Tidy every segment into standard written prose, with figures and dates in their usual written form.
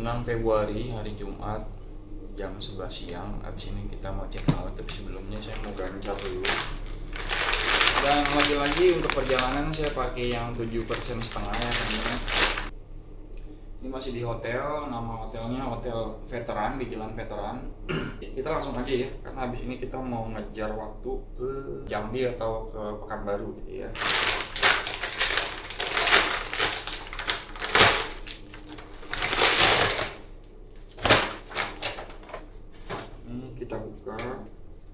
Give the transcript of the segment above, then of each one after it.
6 Februari hari Jumat jam 11 siang. Habis ini kita mau check out, tapi sebelumnya saya mau gancar dulu. Dan lagi-lagi untuk perjalanan saya pakai yang 7% setengah ya teman-teman. Ini masih di hotel, nama hotelnya Hotel Veteran di Jalan Veteran. Kita langsung aja ya, karena habis ini kita mau ngejar waktu ke Jambi atau ke Pekanbaru gitu ya. Ini kita buka,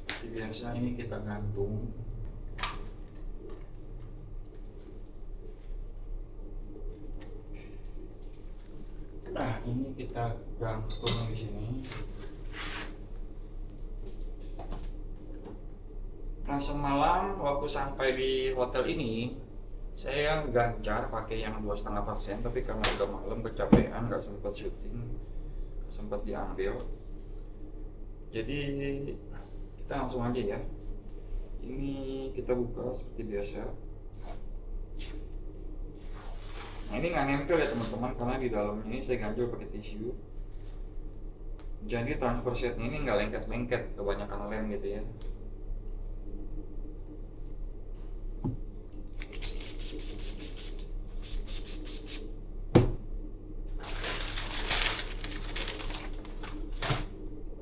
seperti biasa ini kita gantung. Nah, ini kita gantung di sini. Nah, semalam waktu sampai di hotel ini, saya gancar pakai yang 2,5%, tapi karena udah malam kecapean, nggak sempat syuting, sempat diambil. Jadi kita langsung aja ya. Ini kita buka seperti biasa. Nah, ini nggak nempel ya teman-teman, karena di dalamnya ini saya ganjel pakai tisu. Jadi transfer setnya ini nggak lengket-lengket, kebanyakan lem gitu ya.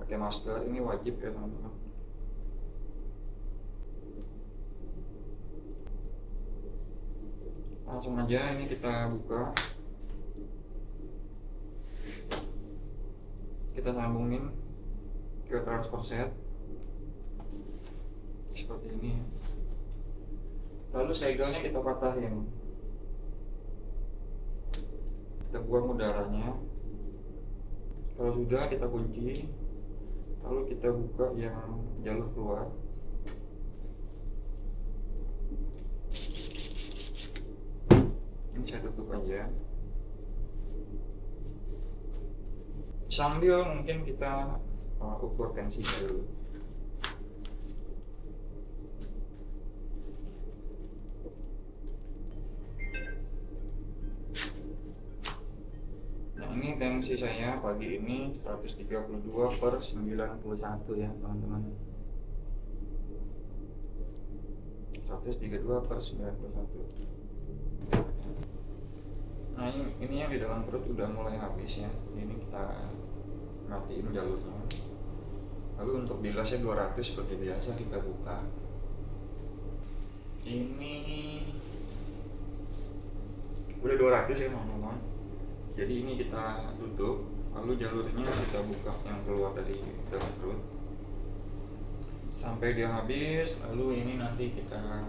Pakai masker ini wajib ya teman-teman. Langsung aja ini kita buka, kita sambungin ke transfer set seperti ini. Lalu segelnya kita patahin, kita buang udaranya. Kalau sudah kita kunci, lalu kita buka yang jalur keluar. Ini saya tutup aja. Sambil mungkin kita ukur tensinya dulu. Nah, ini tensi saya pagi ini 132/91 ya teman-teman. 132/91. Nah, ini yang di dalam perut udah mulai habis ya. Ini kita matiin jalurnya. Lalu untuk bilasnya 200 seperti biasa kita buka. Ini udah 200 ya teman-teman. Jadi ini kita tutup, lalu jalurnya kita buka yang keluar dari dalam perut sampai dia habis. Lalu ini nanti kita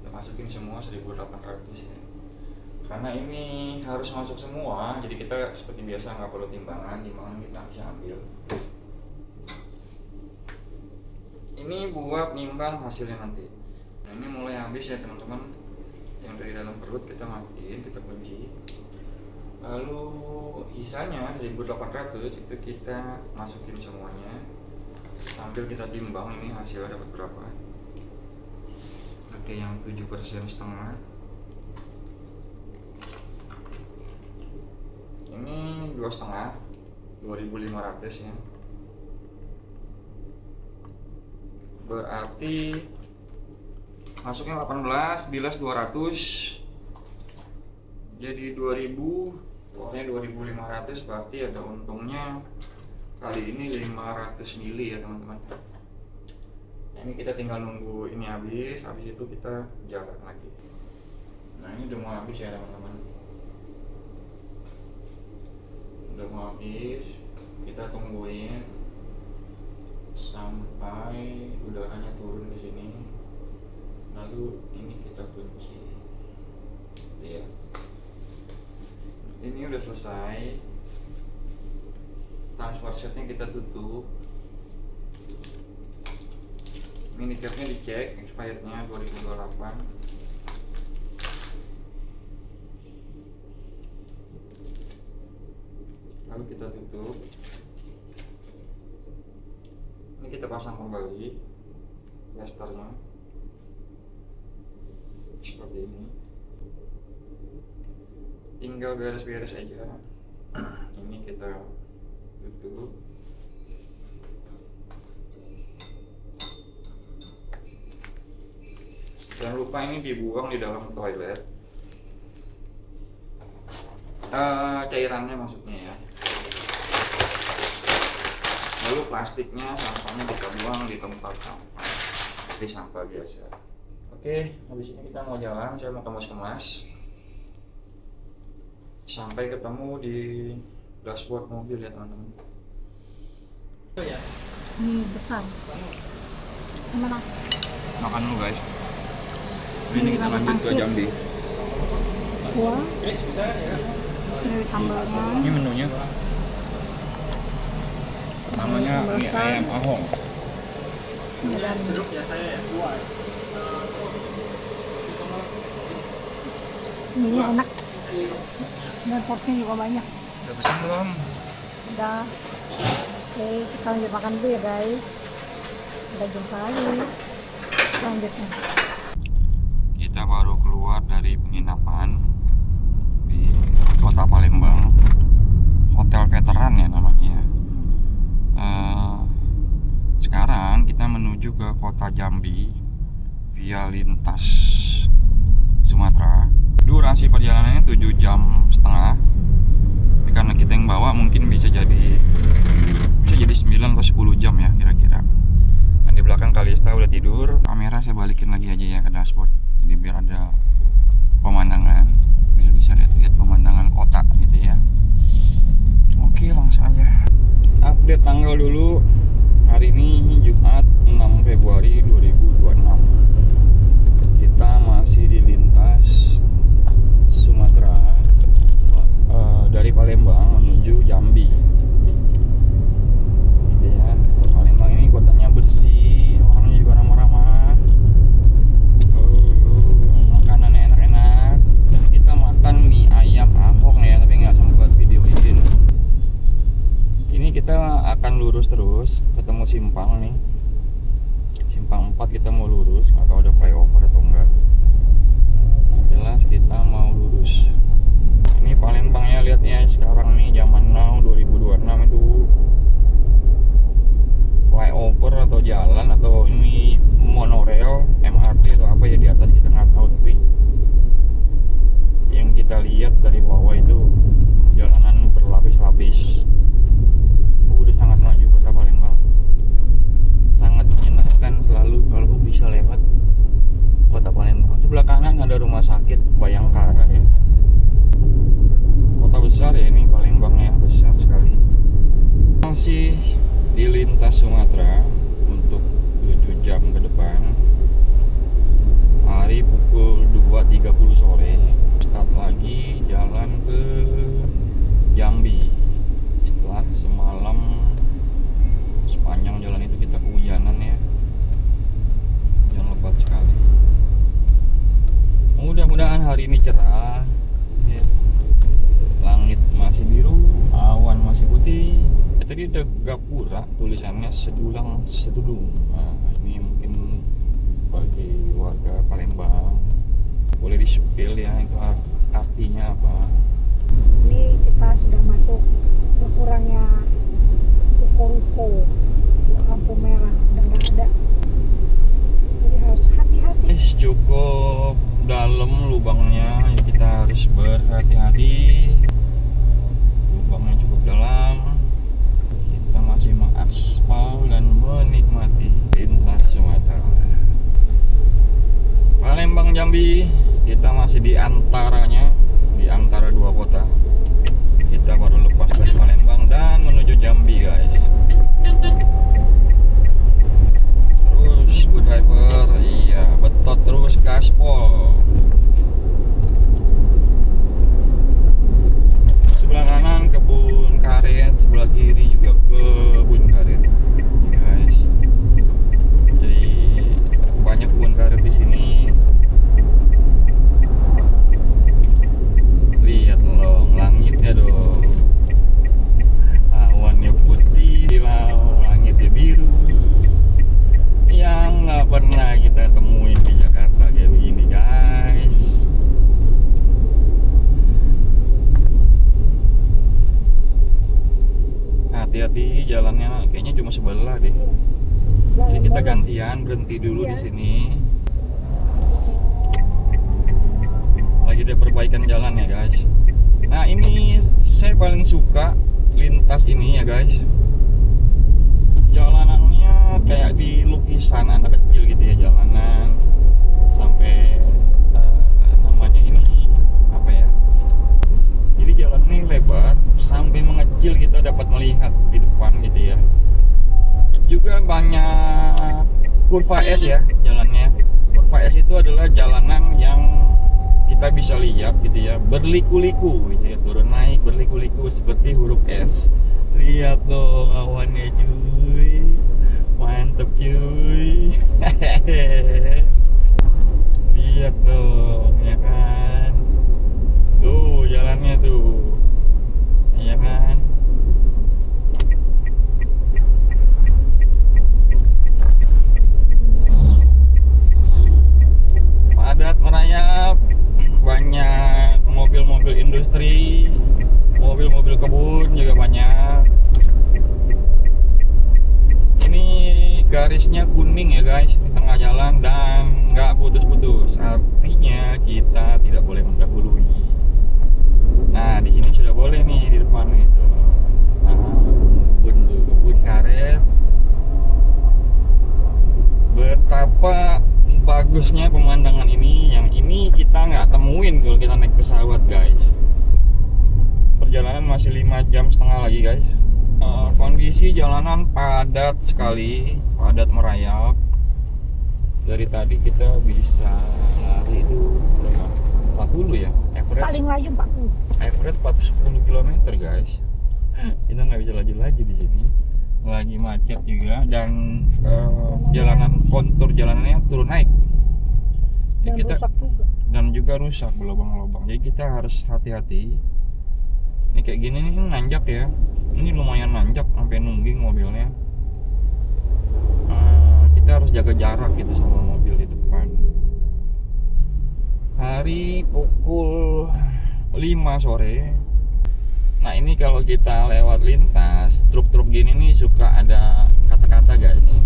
masukin semua 1800 ya. Karena ini harus masuk semua, jadi kita seperti biasa nggak perlu timbangan kita bisa ambil. Ini buat nimbang hasilnya nanti. Nah, ini mulai habis ya teman-teman. Yang dari dalam perut kita matiin, kita kunci. Lalu sisanya 1800 itu kita masukin semuanya. Sambil kita timbang ini hasilnya dapat berapa. Oke, yang 7% setengah. Ini 2,5, 2.500 ya. Berarti masuknya 18, bilas 200, jadi 2000, pokoknya 2.500. Berarti ada untungnya kali ini 500 mili ya teman-teman. Nah, ini kita tinggal nunggu ini habis itu kita jalan lagi. Nah, ini udah mau habis ya teman-teman. Udah mau habis, kita tungguin sampai udaranya turun di sini. Lalu ini kita kunci. Ya. Ini udah selesai. Transfer setnya kita tutup. Mini capnya dicek, expirednya 2028. Lalu kita tutup. Ini kita pasang kembali plasternya seperti ini. Tinggal beres-beres aja. Ini kita tutup. Jangan lupa ini dibuang di dalam toilet. Cairannya maksudnya ya. Lalu plastiknya, sampahnya kita buang di tempat sampah, di sampah biasa. Oke, habis ini kita mau jalan. Saya mau kemas-kemas sampai ketemu di dashboard mobil ya teman-teman. Ini besar. Gimana? Makan dulu guys. Ini kita lanjut ke Jambi. Kuah. Ini sambalnya. Ini menunya. Namanya mie ayam ahong. Dan ini enak. Dan porsinya juga banyak. Udah pesan belum? Udah. Oke, kita lanjut makan dulu ya guys. Kita jumpa lagi selanjutnya. Kita baru keluar dari penginapan di kota Palembang, Hotel Veteran ya namanya. Sekarang kita menuju ke kota Jambi via lintas Sumatera. Durasi perjalanannya 7,5 jam. Tapi karena kita yang bawa mungkin bisa jadi 9 atau 10 jam ya kira-kira. Dan di belakang Kalista udah tidur. Kamera saya balikin lagi aja ya ke dashboard. Jadi biar ada pemandangan, biar bisa lihat pemandangan kota gitu ya. Oke, langsung aja. Update tanggal dulu. Hari ini Jumat 6 Februari 2026. Kita masih di lintas Sumatera, dari Palembang menuju Jambi. Gitu ya. Palembang ini kotanya bersih, orangnya juga ramah-ramah. Makanannya enak-enak. Dan kita makan mie ayam ahong ya, tapi nggak sempat videoin. Ini kita akan lurus terus, ketemu simpang nih. Simpang 4 kita mau lurus, nggak tahu ada flyover atau enggak. Yang jelas kita mau lurus. Ini Palembangnya lihat ya, sekarang nih zaman now 2026 itu flyover atau jalan atau ini monorail, MRT atau apa ya di atas kita nggak tahu, tapi yang kita lihat dari bawah itu jalanan berlapis-lapis. Udah sangat maju kota Palembang, sangat menyenangkan selalu kalau bisa lewat kota Palembang. Sebelah kanan ada rumah sakit Bayangkara ya. Kota besar ya ini Palembang ya, besar sekali. Masih di lintas Sumatera untuk 7 jam ke depan. Hari pukul 2.30 sore start lagi jalan ke Jambi. Setelah semalam sepanjang jalan itu kita kehujanan ya, hujan lebat sekali. Mudah-mudahan hari ini cerah ya. Langit masih biru, awan masih putih. Tadi ada gapura tulisannya sedulang sedulung. Nah, ini mungkin bagi warga Palembang boleh di-spill ya, itu artinya apa. Ini kita sudah masuk kurangnya ruko-ruko lampu merah udah nggak ada, jadi harus hati-hati. Cukup dalam lubangnya, jadi kita harus berhati-hati. Lubangnya cukup dalam. Kita masih mengaspal dan menikmati lintas Sumatera. Palembang Jambi, kita masih di antaranya, di antara dua kota. Kita baru lepas dari Palembang dan menuju Jambi guys. Terus good driver, iya betot terus gaspol. Sebelah kanan kebun karet, sebelah kiri juga kebun karet guys. Jadi banyak kebun karet di sini. Lihat dong langitnya dong, awannya putih, langitnya biru, yang nggak pernah kita temuin di Jakarta kayak begini guys. jalannya kayaknya cuma sebelah deh. Sebelah Jadi kita yang gantian berhenti dulu Iya. di sini. Lagi ada perbaikan jalan ya guys. Nah ini saya paling suka lintas ini ya guys. Jalanannya kayak di lukisan anak kecil gitu ya, jalanan sampai namanya ini apa ya? Jadi jalan ini lebar sampai mengecil, kita dapat melihat di depan gitu ya. Juga banyak kurva S ya jalannya. Kurva S itu adalah jalanan yang kita bisa lihat gitu ya, berliku-liku gitu ya, turun naik berliku-liku seperti huruf S. Lihat dong awannya cuy, mantep cuy. Lihat dong ya kan, tuh jalannya tuh ya kan. Padat merayap, banyak mobil-mobil industri, mobil-mobil kebun juga banyak. Ini garisnya kuning ya guys di tengah jalan dan nggak putus-putus, artinya kita tidak boleh mendahului. Nah di sini sudah boleh nih di depan itu. Nah, kebun karet. Betapa bagusnya pemandangan ini, yang ini kita nggak temuin kalau kita naik pesawat guys. Perjalanan masih 5,5 jam lagi guys. Kondisi jalanan padat sekali, padat merayap. Dari tadi kita bisa lari itu berapa? 40 ya, average. paling laju 40. Average 10 km guys. Kita nggak bisa laju-laju di sini. Lagi macet juga dan jalanan kontur jalanannya turun naik. Dan Kita rusak juga. dan juga rusak berlubang-lubang. Jadi kita harus hati-hati. Ini kayak gini nih nanjak ya. Ini lumayan nanjak sampai nungging mobilnya. Kita harus jaga jarak gitu sama mobil di depan. Hari pukul 5 sore. Nah ini kalau kita lewat lintas, truk-truk gini nih suka ada kata-kata guys.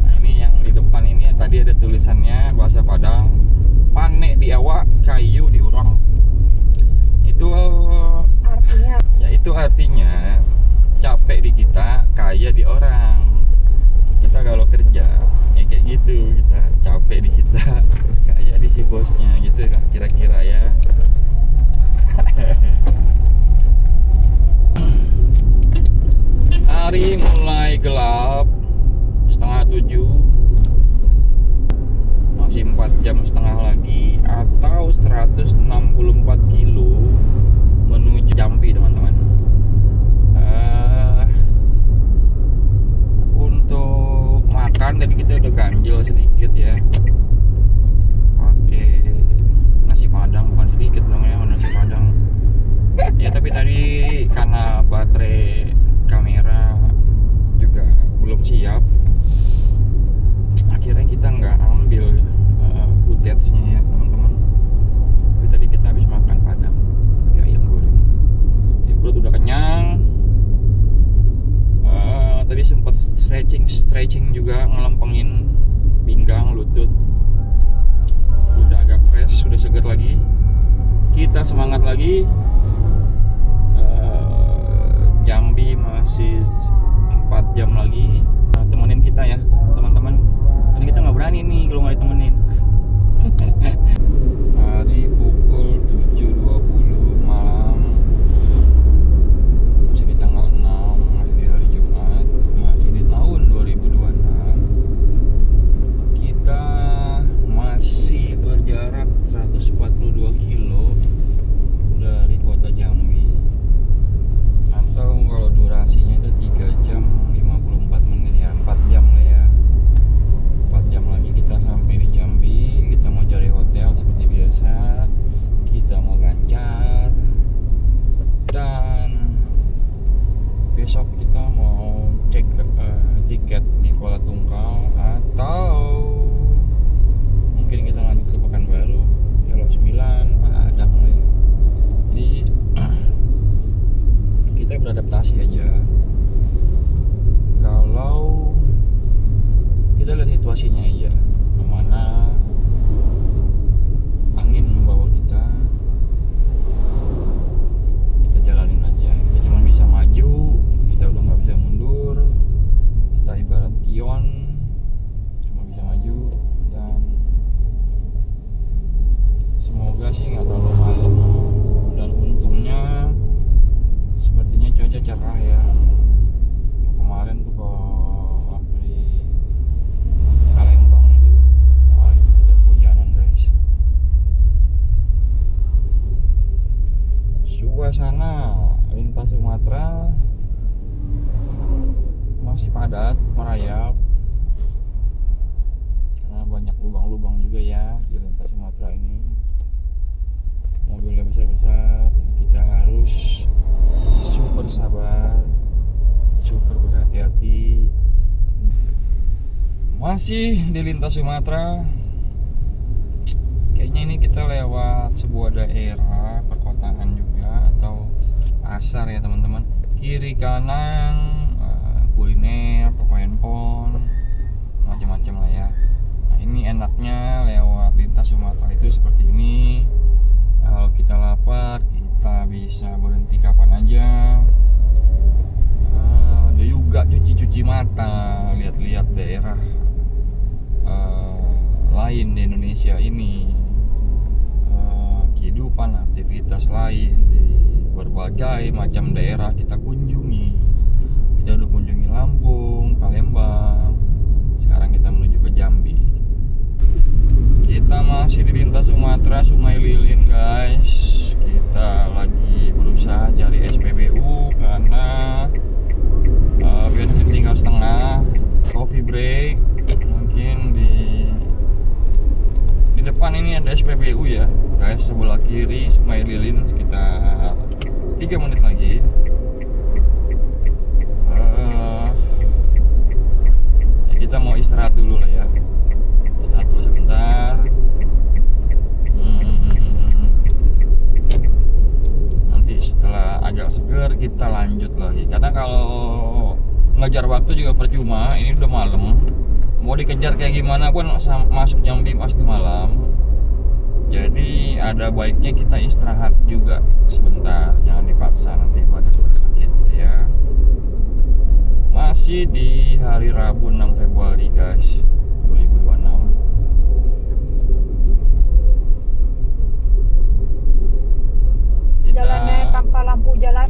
Nah ini yang di depan ini tadi ada tulisannya bahasa Padang, panek di awak, kayu di urang. Itu Artinya ya itu artinya capek di kita, kaya di orang. Kita kalau kerja ya kayak gitu, kita capek di kita, kaya di si bosnya gitu lah kira-kira ya. Hari mulai gelap, 6:30, masih 4,5 jam lagi atau 164 kilo menuju Jambi teman-teman. Untuk makan tadi kita udah ganjil sedikit ya, pakai nasi padang, bukan sedikit dong ya, nasi padang ya, tapi tadi karena baterai kamera juga belum siap, akhirnya kita nggak ambil footage-nya ya teman-teman. Tapi tadi kita habis makan padang pakai ayam goreng ya, perut udah kenyang. Tadi sempat stretching juga, ngelempengin pinggang, lutut, udah agak fresh, sudah segar lagi. Kita semangat lagi. Jambi masih 4 jam lagi. Nah, temenin kita ya teman-teman, karena kita nggak berani nih kalau nggak ditemenin. Hari pukul 7.20 malam, masih di tanggal 6, masih di hari Jumat, masih di tahun 2026. Kita masih berjarak 142 kilo dari kota Jambi, atau kalau durasinya itu 3 jam 54 menit ya, 4 jam lah ya. 4 jam lagi kita sampai di Jambi. Kita mau cari hotel suasana lintas Sumatera masih padat, merayap karena banyak lubang-lubang juga ya di lintas Sumatera ini. Mobilnya besar-besar, jadi kita harus super sabar, super berhati-hati. Masih di lintas Sumatera, kayaknya ini kita lewat sebuah daerah perkotaan juga atau pasar ya teman-teman. Kiri kanan kuliner, toko handphone, macam-macam lah ya. Nah ini enaknya lewat lintas Sumatera itu seperti ini. Kalau kita lapar kita bisa berhenti kapan aja. Dia juga cuci-cuci mata, lihat-lihat daerah lain di Indonesia ini, kehidupan aktivitas lain di berbagai macam daerah kita kunjungi. Kita udah kunjungi Lampung, Palembang, sekarang kita menuju ke Jambi. Kita masih di lintas Sumatera, Sungai Lilin guys. Kita lagi berusaha cari SPBU karena bensin tinggal setengah. Coffee break, mungkin di depan ini ada SPBU ya guys, sebelah kiri Sungai Lilin, sekitar 3 menit lagi. Kita mau istirahat dulu lah ya, istirahat dulu sebentar. Nanti setelah agak seger kita lanjut lagi, karena kalau ngejar waktu juga percuma. Ini udah malam, mau dikejar kayak gimana pun masuk Jambi pasti malam. Jadi ada baiknya kita istirahat juga sebentar, jangan dipaksa nanti badan sakit gitu ya. Masih di hari Rabu 6 Februari guys, 2026. Jalannya tanpa lampu jalan.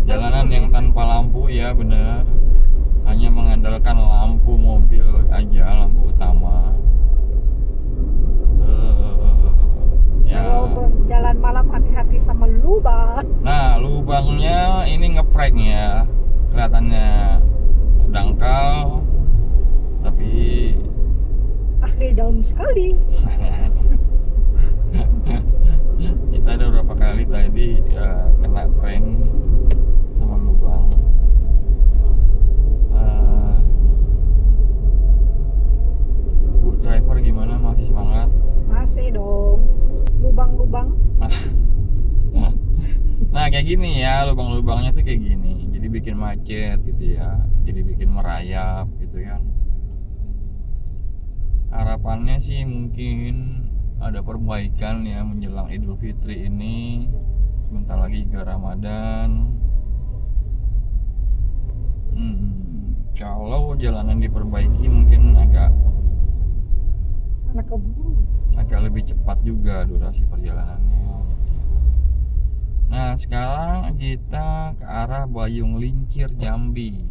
Jalanan yang tanpa lampu ya, bener. Hanya mengandalkan lampu mobil aja, lampu utama. Ya. Kalau jalan malam hati-hati sama lubang. Nah, lubangnya ini ngeprank ya, kelihatannya dangkal, tapi asli dalam sekali. Kita ada beberapa kali tadi ya, kena prank sama lubang. Bu driver gimana, masih semangat? Masih dong. Lubang-lubang. Nah kayak gini ya, lubang-lubangnya tuh kayak gini, jadi bikin macet gitu ya, jadi bikin merayap gitu kan. Harapannya sih mungkin ada perbaikan ya menjelang Idul Fitri ini, sebentar lagi ke Ramadan. Kalau jalanan diperbaiki mungkin agak lebih cepat juga durasi perjalanannya. Nah sekarang kita ke arah Bayung Lincir, Jambi.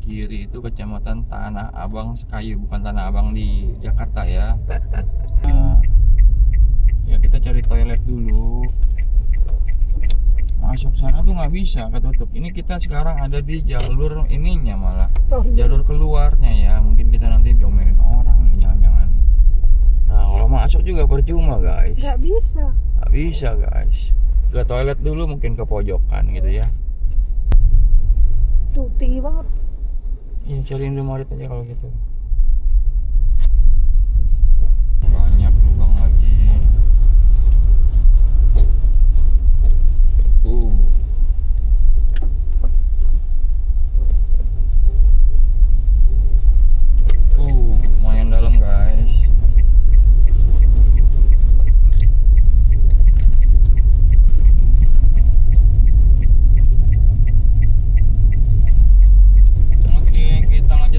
Kiri itu kecamatan Tanah Abang Sekayu, bukan Tanah Abang di Jakarta ya. Ya kita cari toilet dulu. Masuk sana tuh nggak bisa, ketutup. Ini kita sekarang ada di jalur ininya malah, jalur keluarnya ya. Mungkin kita nanti diomelin orang nih, jangan-jangan nih. Nah kalau masuk juga percuma guys. Nggak bisa. Nggak bisa guys. Ke toilet dulu mungkin ke pojokan gitu ya. Tuh tinggi banget. Iya cari Indomaret aja kalau gitu. Banyak lubang lagi. Lumayan dalam guys.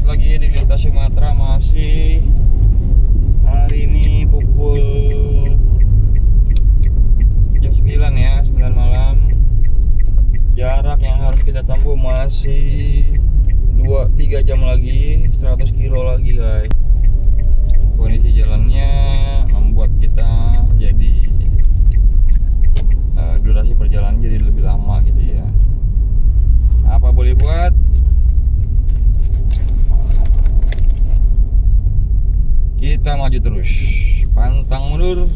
Lagi di lintas Sumatera, masih hari ini pukul jam 9 ya, 9 malam. Jarak yang harus kita tempuh masih 2-3 jam lagi, 100 kilo lagi guys. Kondisi jalannya membuat kita jadi durasi perjalanan jadi jalur.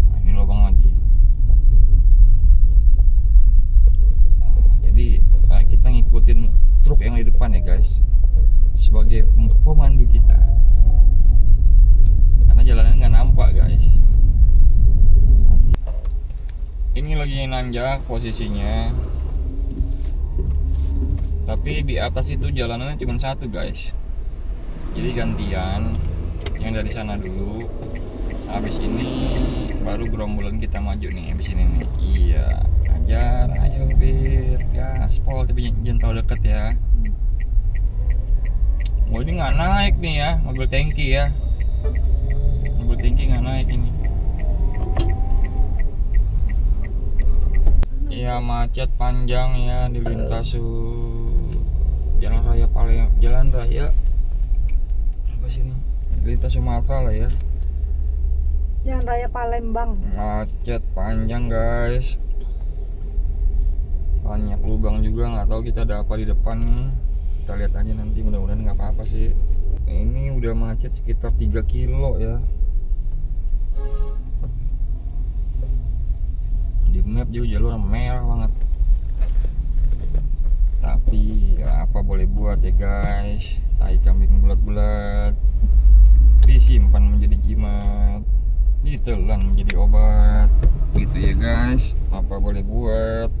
Nah, ini lubang lagi. Jadi kita ngikutin truk yang di depan ya guys, sebagai pemandu kita, karena jalannya nggak nampak guys. Ini lagi nanjak posisinya, tapi di atas itu jalanannya cuma satu guys, jadi gantian. Yang dari sana dulu, habis ini baru gerombolan kita maju nih, habis ini nih. Iya, ajar, ayo bir, gaspol, tapi jangan terlalu deket ya. Oh, ini nggak naik nih ya, mobil tangki ya, mobil tangki nggak naik ini. Ya macet panjang ya di lintas jalan raya jalan raya apa sih ini? Lintas Sumatera lah ya. Jalan raya Palembang. Macet panjang guys. Banyak lubang juga, nggak tahu kita ada apa di depan nih. Kita lihat aja nanti, mudah-mudahan nggak apa-apa sih. Ini udah macet sekitar 3 kilo ya. Di map juga jalur merah banget, tapi ya apa boleh buat ya guys. Tai kambing bulat-bulat disimpan menjadi jimat, ditelan menjadi obat, gitu ya guys. Apa boleh buat,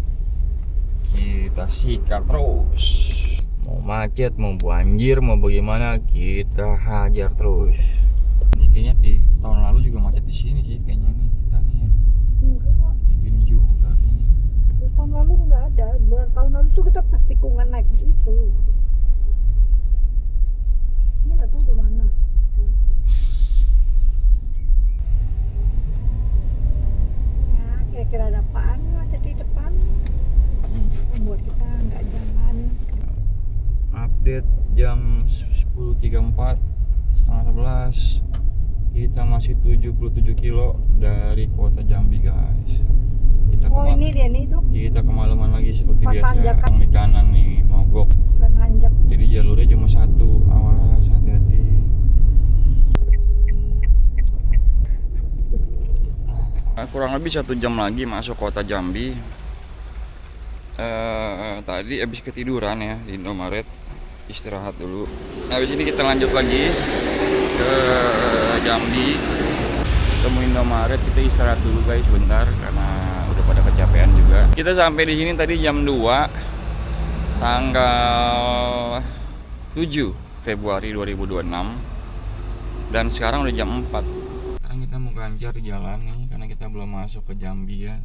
kita sikat terus. Mau macet, mau banjir, mau bagaimana, kita hajar terus. Ini kayaknya di tahun lalu juga macet di sini sih kayaknya nih kita nih. Enggak. Gini juga kayaknya. Tahun lalu nggak ada. Tahun lalu tuh kita pas tikungan naik itu. Ini nggak tahu di mana. Ya, kira-kira ada apaan macet di depan? Membuat kita nggak jalan. Update jam 10.34, setengah 11. Kita masih 77 kilo dari kota Jambi guys. Oh ini dia nih tuh. Kita kemalaman lagi seperti Pas biasa. tanjakan. Yang di kanan nih mogok. Kan nanjak. Jadi jalurnya cuma satu. Awas, hati-hati. Kurang lebih 1 jam lagi masuk kota Jambi. Tadi habis ketiduran ya di Indomaret, istirahat dulu. Habis ini kita lanjut lagi ke Jambi, ketemu Indomaret. Kita istirahat dulu guys bentar karena udah pada kecapean juga. Kita sampai di sini tadi jam 2 tanggal 7 Februari 2026 dan sekarang udah jam 4. Sekarang kita mau ganjar di jalan nih karena kita belum masuk ke Jambi ya.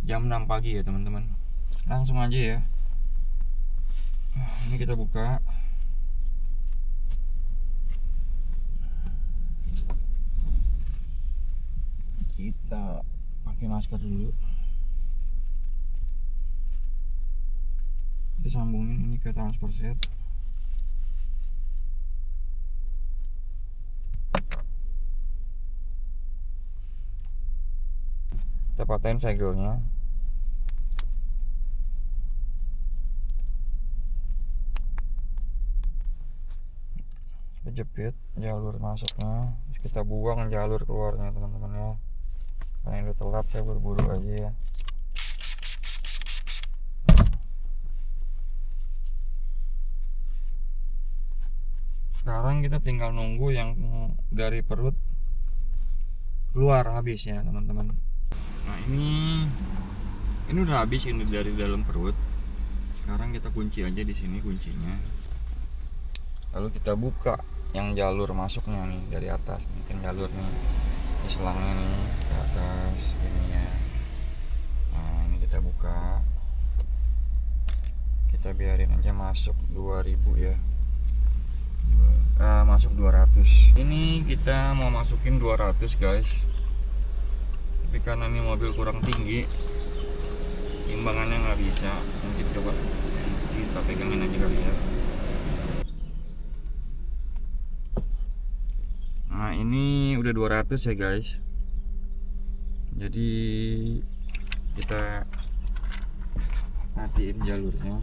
Jam 6 pagi ya teman-teman. Langsung aja ya. Ini kita buka. Kita pakai masker dulu. Kita sambungin ini ke transfer set. Kita patahin segelnya. Kita jepit jalur masuknya, terus kita buang jalur keluarnya teman-teman ya. Karena ini udah telat, saya buru-buru aja ya. Sekarang kita tinggal nunggu yang dari perut keluar habis ya teman-teman. Nah ini udah habis ini dari dalam perut. Sekarang kita kunci aja di sini kuncinya. Lalu kita buka yang jalur masuknya nih dari atas. Ini kan jalur nih, ini selangnya nih ke atas ini ya. Nah ini kita buka, kita biarin aja masuk 2000 ya. Masuk 200. Ini kita mau masukin 200 guys, tapi karena ini mobil kurang tinggi, timbangannya nggak bisa. Mungkin coba kita pegangin aja kali ya. Nah ini udah 200 ya guys. Jadi kita matiin jalurnya.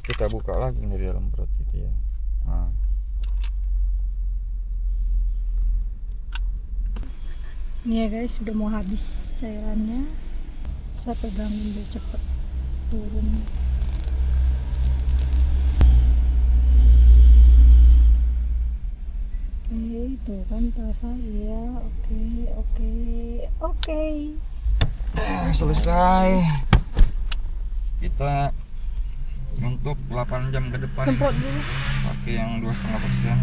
kita buka lagi dari dalam perut gitu ya. Nah. Ini ya guys, sudah mau habis cairannya. Saya pegangin biar cepet turun. Oke, tuh kan terasa ya. Oke. Selesai. Kita untuk 8 jam ke depan Semprot dulu. pakai yang 2,5%.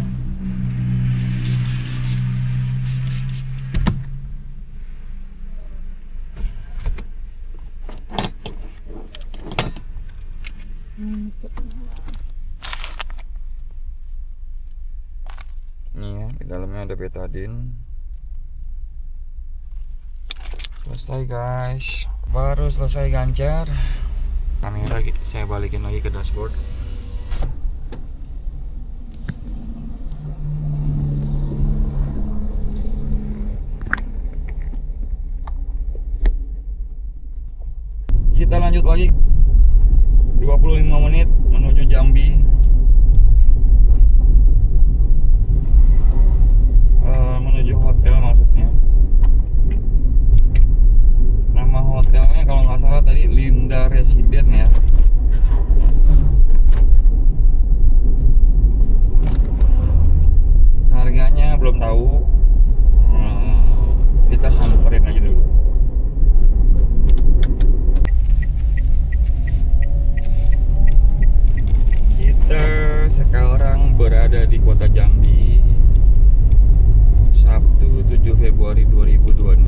Nih ya, di dalamnya ada betadine. Selesai guys, baru selesai gancar. Kamera saya balikin lagi ke dashboard. Kita lanjut lagi 25 menit menuju Jambi. Menuju hotel maksudnya. Nama hotelnya kalau nggak salah tadi Linda Resident ya. Harganya belum tahu. Kita samperin aja dulu. Kita sekarang berada di kota Jambi. Sabtu 7 Februari 2026.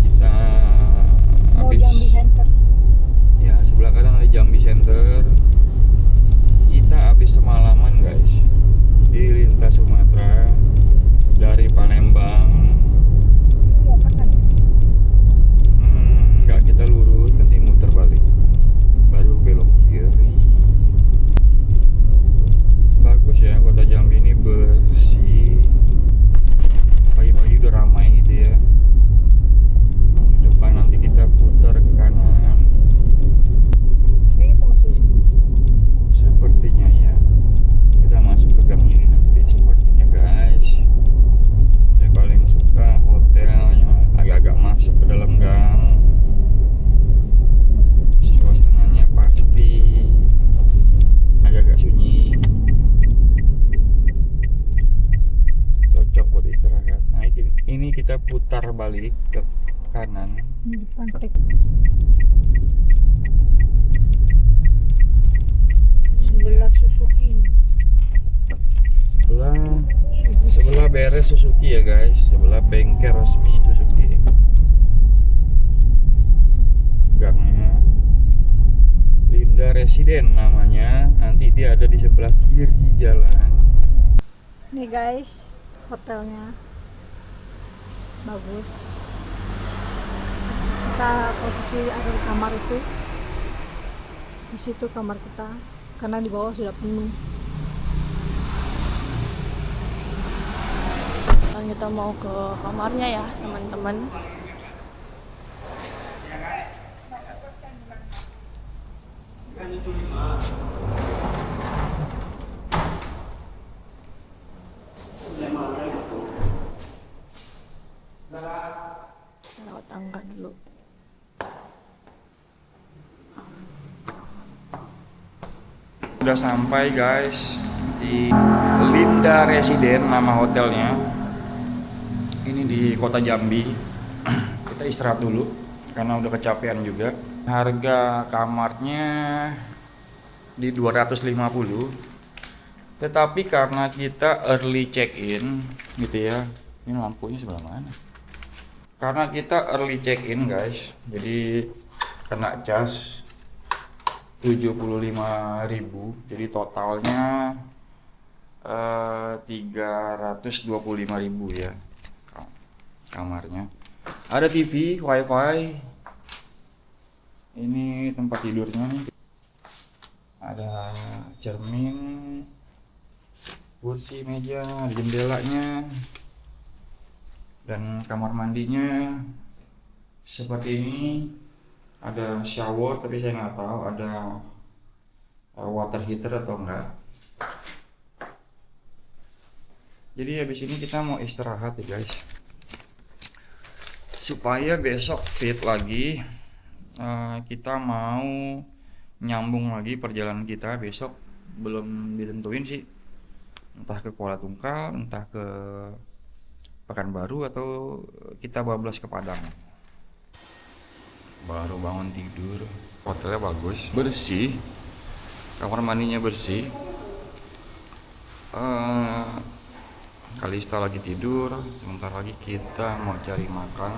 Kita habis Jambi Center. Ya, sebelah kanan ada Jambi Center. Kita habis semalaman guys di lintas Sumatera dari Palembang. Enggak, kita lurus nanti muter balik baru belok kiri. Bagus ya, kota Jambi ini bersih. Pagi-pagi udah ramai gitu ya. Di depan nanti kita putar ke kanan. Sepertinya ya, kita masuk ke gang ini nanti sepertinya guys. Saya paling suka hotel yang agak-agak masuk ke dalam gang. Suasananya pasti agak-agak sunyi, cocok buat istirahat. Nah ini kita putar balik ke kanan. Di depan tek. Sebelah Suzuki. Sebelah beres Suzuki ya guys, sebelah bengkel resmi Suzuki. Gangnya Linda Resident namanya, nanti dia ada di sebelah kiri jalan. Nih guys, hotelnya bagus. Kita posisi ada di kamar itu. Di situ kamar kita, karena di bawah sudah penuh. Dan kita mau ke kamarnya ya teman-teman. Lewat tangga dulu. Udah sampai guys di Linda Resident nama hotelnya. Ini di kota Jambi. Kita istirahat dulu karena udah kecapean juga. Harga kamarnya di 250. Tetapi karena kita early check-in gitu ya. Ini lampunya sebelah mana? Karena kita early check-in guys, jadi kena cas 75.000. Jadi totalnya 325.000 ya kamarnya. Ada TV, wifi. Ini tempat tidurnya nih. Ada cermin, kursi, meja, ada jendelanya. Dan kamar mandinya seperti ini. ada shower tapi saya nggak tahu ada water heater atau enggak. Jadi habis ini kita mau istirahat ya guys, supaya besok fit lagi. Kita mau nyambung lagi perjalanan kita besok. Belum ditentuin sih, entah ke Kuala Tungkal, entah ke Pekanbaru, atau kita bablas ke Padang. Baru bangun tidur, hotelnya bagus, bersih, kamar mandinya bersih. Kalista lagi tidur, sebentar lagi kita mau cari makan.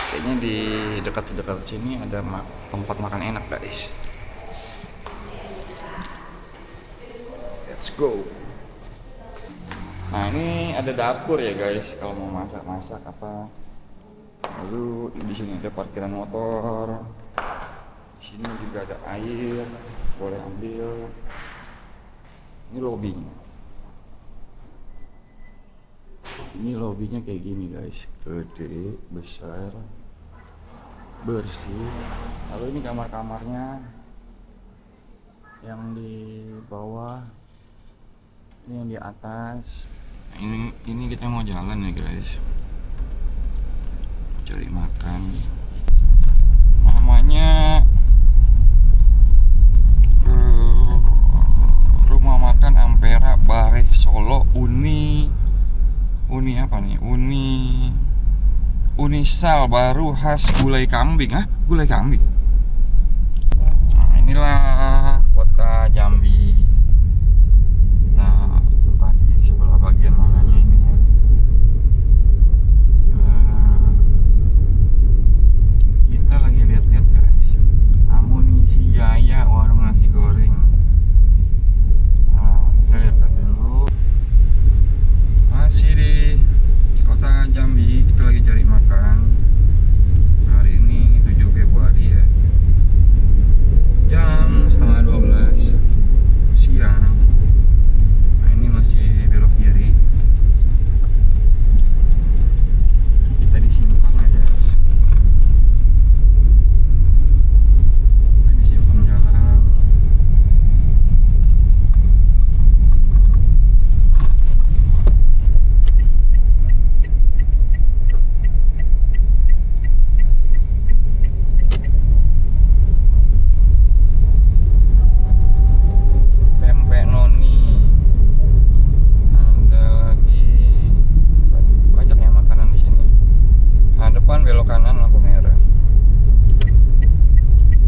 Kayaknya di dekat-dekat sini ada tempat makan enak guys. Let's go. Nah ini ada dapur ya guys, kalau mau masak-masak apa. Lalu di sini ada parkiran motor. Di sini juga ada air, boleh ambil. Ini lobbynya. Ini lobbynya kayak gini guys, gede, besar, bersih. Lalu ini kamar-kamarnya yang di bawah, ini yang di atas. Ini kita mau jalan ya guys, cari makan. Namanya Rumah Makan Ampera Bareh Solo Uni apa nih? Unisal baru khas gulai kambing. Gulai kambing. Nah, inilah kota Jambi. Nah, entah di sebelah bagian mananya ini ya. Kita lagi lihat-lihat guys. Amunisi Jaya warung nasi goreng. Nah, saya lihat dulu. Masih di kota Jambi, kita lagi cari makan. Hari ini 7 Februari ya. Jam setengah 12 siang. Nah ini masih belok kiri. Kita di simpang ya guys. Kita di simpang jalan. Belok kanan lampu merah.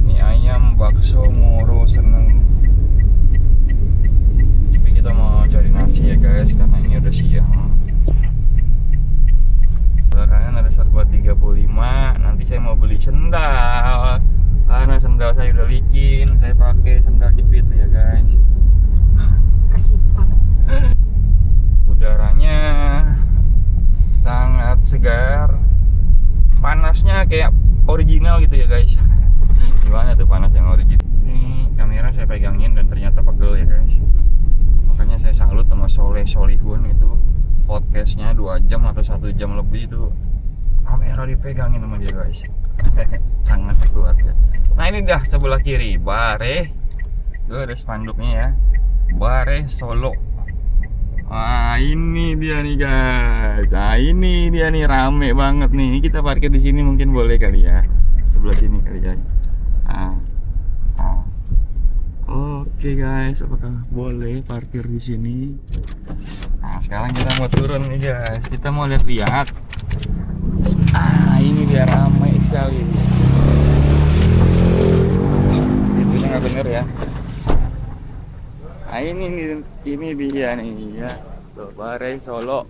Ini ayam bakso Moro Seneng. Tapi kita mau cari nasi ya guys, karena ini udah siang. Belok kanan ada serba 35. Nanti saya mau beli sendal, karena sendal saya udah licin. Saya pakai sendal jepit ya guys. Kasih pak. Udaranya sangat segar. Panasnya kayak original gitu ya guys. Gimana tuh panas yang original? Ini kamera saya pegangin dan ternyata pegel ya guys. Makanya saya salut sama Solihun itu. Podcastnya 2 jam atau 1 jam lebih itu kamera dipegangin sama dia guys. Sangat kuat ya. Nah ini dah sebelah kiri Bareh. Tuh ada spanduknya ya, Bareh Solo. Wah ini dia nih guys. Nah ini dia nih, rame banget nih. Kita parkir di sini mungkin boleh kali ya. Sebelah sini kali ya. Oke guys, apakah boleh parkir di sini? Nah sekarang kita mau turun nih guys. Kita mau lihat-lihat. Ini dia ramai sekali. Itunya nggak bener ya. Nah ini dia nih ya, Bareh Solo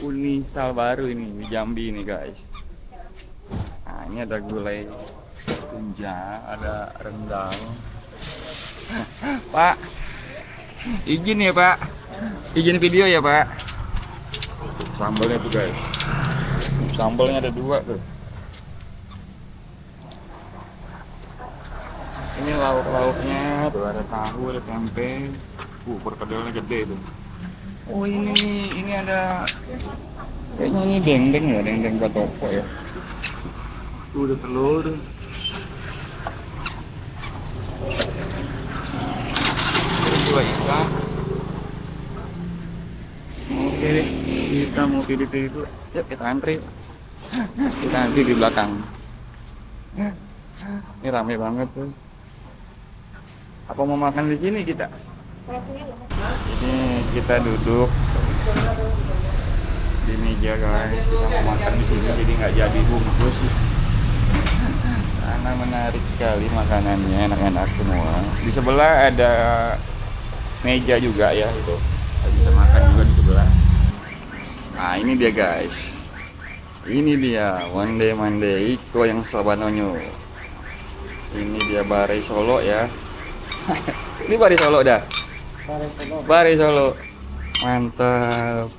Unisal baru ini di Jambi nih guys. Nah ini ada gulai tunja, ada rendang. Pak, izin ya Pak, izin video ya Pak. Sambalnya tuh guys, sambalnya ada 2 tuh. Ini lauk-lauknya tuh, ada tahu, ada tempe. Perkedelnya gede tuh. Oh ini ada Kayaknya ini dendeng ya, dendeng batoko ya. Udah telur. Terus dua ikan. Oke, kita mau pilih-pilih dulu. Yuk kita antri. Kita antri di belakang. Ini rame banget tuh. Apa mau makan di sini kita? Ini kita duduk di meja guys. Kita mau makan di sini jadi nggak jadi bungkus. Karena menarik sekali makanannya, enak-enak semua. Di sebelah ada meja juga ya itu. Kita bisa makan juga di sebelah. Nah ini dia guys. Ini dia Wande Mande Iko yang Sabanonyo. Ini dia Bare Solo ya. Ini Bare Solo dah. Bare Solo. Mantap.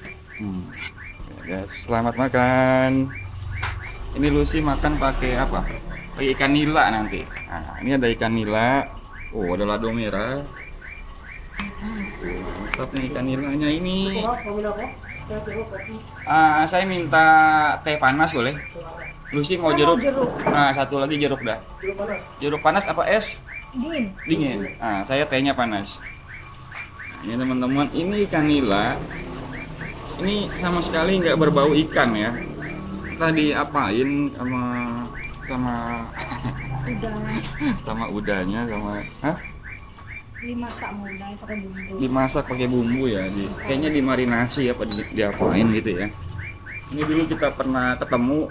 Ya, guys, selamat makan. Ini Lucy makan pakai apa? Pakai ikan nila nanti. Nah, ini ada ikan nila. Oh, ada lado merah. Mantap nih ikan nilanya ini. Saya minta teh panas boleh? Lucy mau jeruk. Nah, satu lagi jeruk dah. Jeruk panas apa es? Dingin. Dingin. Nah, saya tehnya panas. Ini teman-teman, ini ikan nila. Ini sama sekali nggak berbau ikan ya. Tadi apain sama Udah. sama udahnya sama Dimasak mulai pakai bumbu. dimasak pakai bumbu ya. Kayaknya dimarinasi apa diapain gitu ya. Ini dulu kita pernah ketemu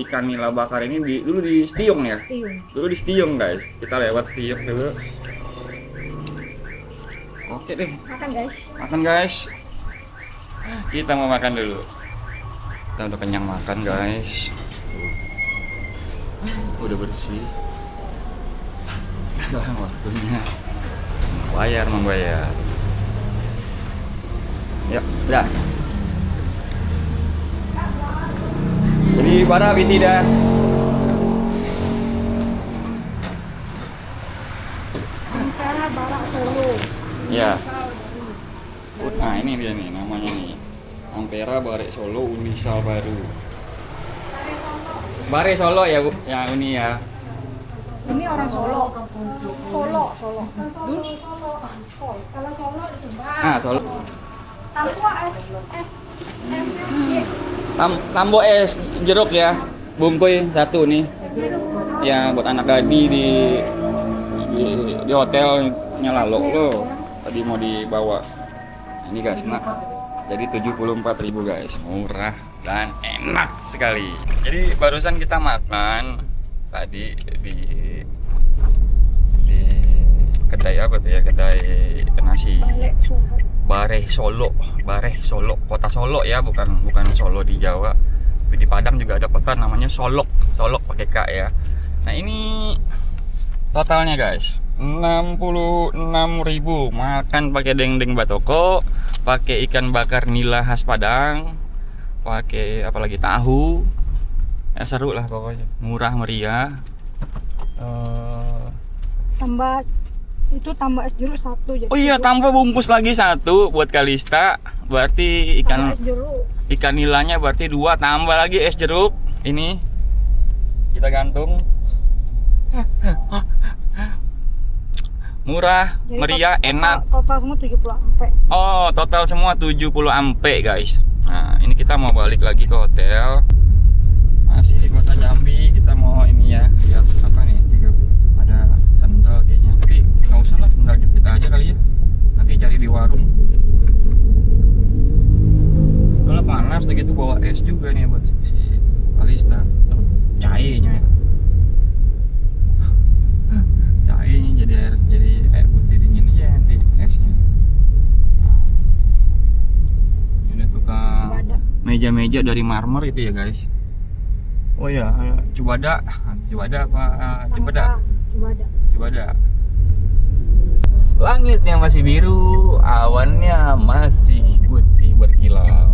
ikan nila bakar ini dulu di Stiung ya. Tiung. Dulu di Stiung guys. Kita lewat Stiung dulu. Oke deh. Makan guys. Makan guys. Kita mau makan dulu. Kita udah kenyang makan guys. Udah bersih. Sekarang waktunya membayar. Ya, udah. Jadi para tidak. Ampera Barak Solo. Ya. Nah ini dia nih namanya nih. Ampera Bare Solo Unisal baru. Bare Solo ya Bu, ya Uni ya. Ini orang Solo. Solo. Dulu. Kalau Solo di Subang. Solo. Tampo Tambo es jeruk ya. Bungkuy satu nih. Ya buat anak Gadi di hotelnya Lalok loh. Tadi mau dibawa. Ini guys, nah. Jadi 74.000 guys, murah dan enak sekali. Jadi barusan kita makan tadi di kedai apa tuh ya, kedai nasi Bare Solo, kota Solo ya, bukan Solo di Jawa. Tapi di Padang juga ada kota namanya Solok pakai K ya. Nah ini totalnya guys 66.000, makan pakai dendeng batoko, pakai ikan bakar nila khas Padang, pakai apalagi tahu. Ya seru lah pokoknya, murah meriah. Tambah es jeruk satu jadi. Oh iya, tambah bungkus lagi satu buat Kalista. Berarti Tambah es jeruk. ikan nilanya berarti 2, tambah lagi es jeruk. Ini kita gantung. Murah, Jadi meriah, enak. Total semua 70 ampe. Oh, total semua 70 ampe, guys. Nah, ini kita mau balik lagi ke hotel. Masih di Kota Jambi, kita mau ini ya, lihat apa nih? Ada sandal kayaknya. Tapi nggak usah lah, sandal jepit aja kali ya. Nanti cari di warung. Kalau panas begitu bawa es juga nih buat si Kalista. Cairnya ya. Cairnya jadi air putih dingin aja nanti esnya. Ini tukang meja-meja dari marmer itu ya guys. Oh ya, Cibada apa? Cibada. Langitnya masih biru, awannya masih putih berkilau.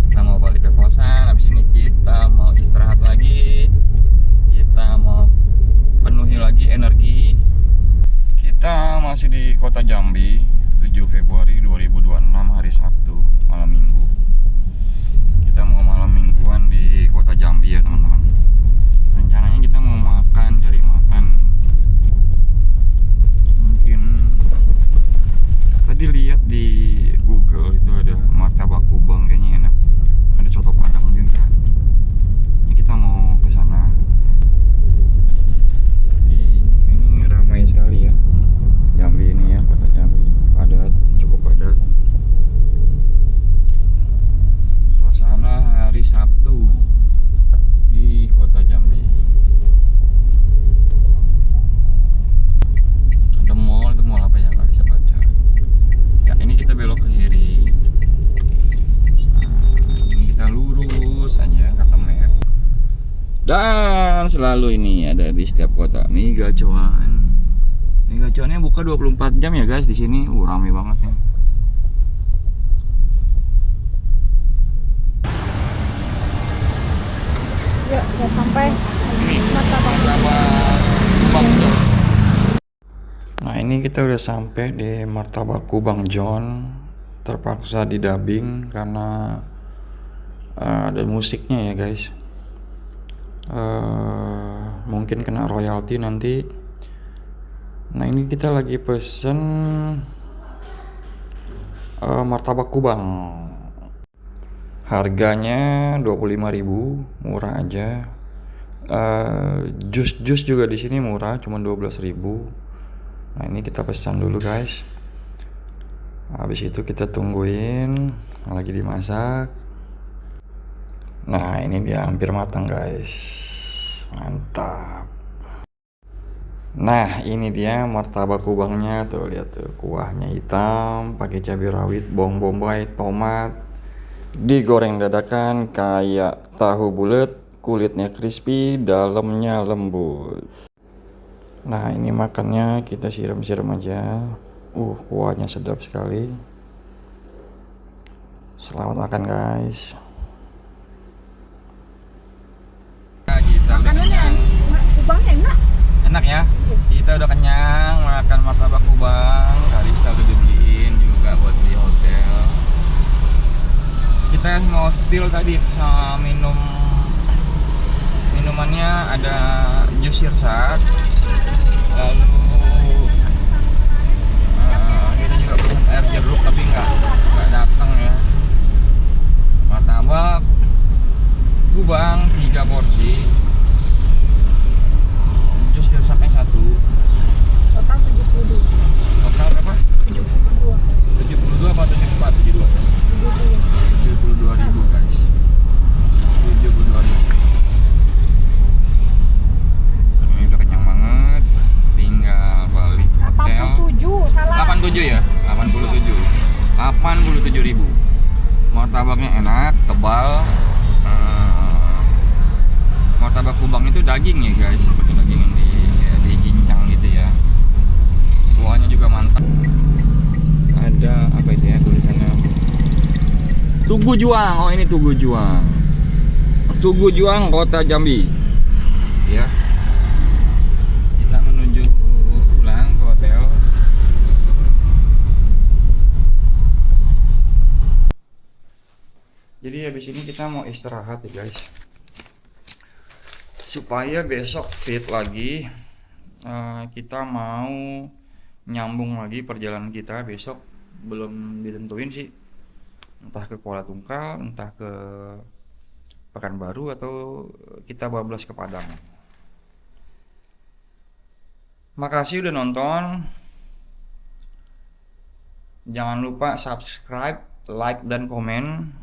Kita mau balik ke kosan, habis ini kita mau istirahat lagi. Kita mau penuhi lagi energi. Kita masih di Kota Jambi, Februari 2026 hari Sabtu malam minggu. Kita mau malam mingguan di kota Jambi ya teman-teman. Rencananya kita mau makan, cari makan. Mungkin tadi lihat di Google itu ada martabak Kubang, kayaknya enak. Ada soto Padang juga. Ya, kita mau ke sana. Ini ramai sekali ya. Jambi ini ya, kota Jambi. Padat, cukup padat. Suasana hari Sabtu di kota Jambi. Ada mall, itu mall apa ya, nggak bisa baca. Ya, ini kita belok ke kiri. Nah, ini kita lurus aja kata map. Dan selalu ini ada di setiap kota mie gacoan. Mie gacoannya buka 24 jam ya guys di sini. Rame banget ya. Yuk, udah sampai. Ini Martabak. Kubang John. Nah, ini kita udah sampai di Martabak Kubang John. Terpaksa didubbing karena ada musiknya ya guys. Mungkin kena royalti nanti. Nah, ini kita lagi pesen martabak Kubang. Harganya 25.000, murah aja. Jus juga di sini murah, cuma 12.000. Nah, ini kita pesan dulu guys. Habis itu kita tungguin lagi dimasak. Nah, ini dia hampir matang guys. Mantap. Nah, ini dia martabak Kubangnya tuh, lihat tuh, kuahnya hitam, pakai cabai rawit, bawang bombay, tomat. Digoreng dadakan kayak tahu bulat, kulitnya crispy, dalamnya lembut. Nah, ini makannya kita siram-siram aja. Kuahnya sedap sekali. Selamat makan guys. Makanannya Kubangnya enak. Enak ya. Kita udah kenyang makan martabak Kubang. Kalista udah dibeliin juga buat di hotel. Kita mau spill tadi sama minumannya ada jus sirsak. Lalu kita juga pesen air jeruk tapi nggak datang ya. Martabak Kubang 3 porsi. Jus sirsaknya 1. Total 72. Total berapa? 72. 72 apa 74? 72 ya? 72.000 guys. 72.000. Ini udah kenyang banget. Tinggal balik ke hotel. 87, salah. 87 ya? 87.000. Martabaknya enak, tebal. Martabak Kubang itu daging ya guys, seperti daging yang dicincang gitu ya. Kuahnya juga mantap. Ada apa itu ya tulisannya? Tugu Juang. Oh, ini Tugu Juang. Tugu Juang, kota Jambi. Ya. Kita menuju pulang ke hotel. Jadi habis ini kita mau istirahat ya guys. Supaya besok fit lagi. Kita mau nyambung lagi perjalanan kita besok. Belum ditentuin sih. Entah ke Kuala Tungkal, entah ke Pekanbaru, atau kita bablas ke Padang. Makasih udah nonton. Jangan lupa subscribe, like, dan komen.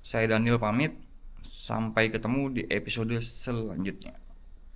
Saya Daniel pamit. Sampai ketemu di episode selanjutnya.